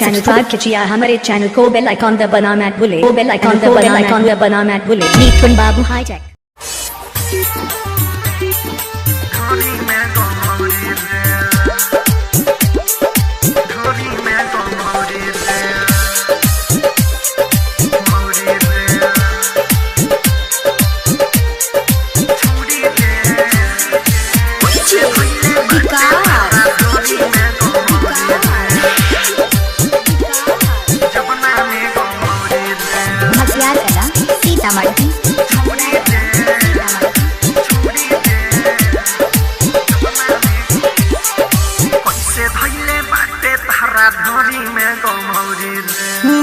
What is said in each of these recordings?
Subscribe कीजिए हमारे channel को बेल आइकॉन दबाना मत भूले नीतन बाबू हाईटेक।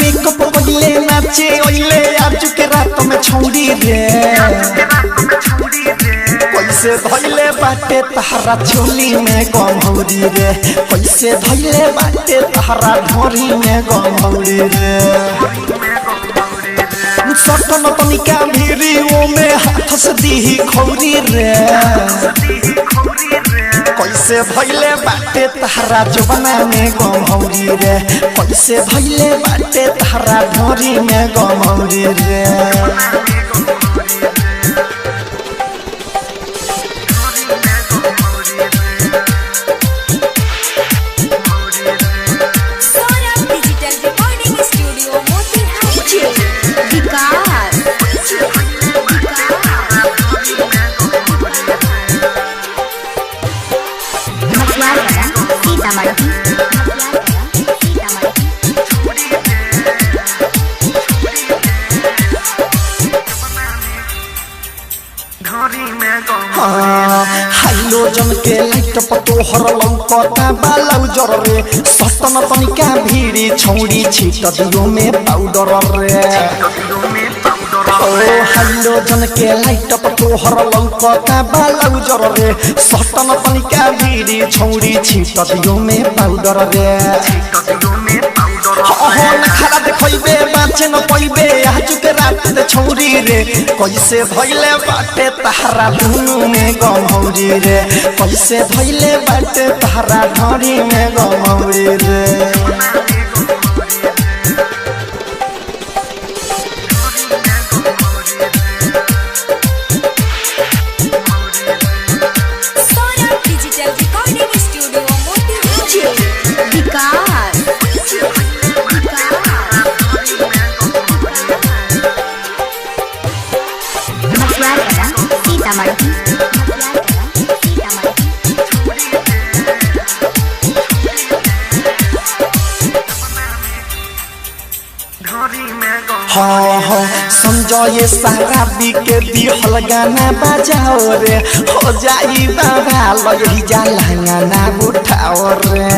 मेकअप पगले नाचे ओइले आज के रात में छौड़ी रे कैसे धइले बाटे तहरा चोली में गमौरी रे कैसे धइले बाटे तहरा ढोरी में गमौरी रे सटन तनिका भिरी ओ में हाथ से दी खौरी रे कैसे भइले बाटे तहरा जवाना में गमौरी रे कैसे भइले बाटे तहरा ढोरी में गमौरी रे हाइलोजन के लाइट पतो हर लौकता बालौ जर रे सटन तनिका भीड़ी छौड़ी छीट दियो में पाउडर रे ओ हाइलोजन के लाइट पतो हर लौकता बालौ जर रे सटन तनिका भीड़ी छौड़ी छीट दियो में पाउडर रे हन खरा देखइबे बाचे न पइबे आज के रात ते छौरी रे कैसे भइले बाटे तहरा दुनु में गमौरी रे कैसे भइले बाटे तहरा ढोरी में गमौरी रे संजय सारा बिके दिहल गाना बजाओ रे हो जाई बाबा लही जा लहंगा उठाओ रे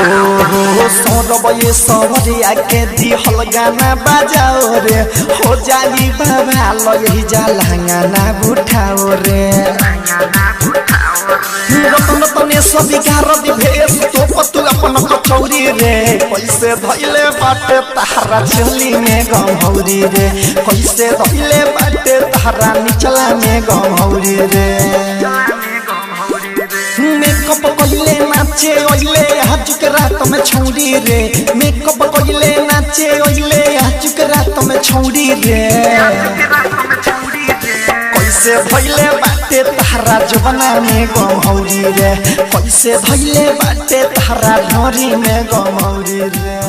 ओ सौरभ ये सवरिया के दिहल गाना बजाओ रे हो जाई बाबा लही जा लहंगा उठाओ रे रतन तने सभी गारद भेस तो पतु अपन कचौरी रे कैसे धइले बाटे तहरा चोली में गमौरी रे कैसे धइले बाटे तहरा निचला में गमौरी रे मेकअप कइले नाचे ओइले आज के रात में छौड़ी रे मेकअप कइले नाचे ओइले आज के रात में छौड़ी रे कैसे भइले बाटे तहरा जवाना में गमौरी रे कैसे भइले बाटे तहरा ढोरी में गमौरी रे।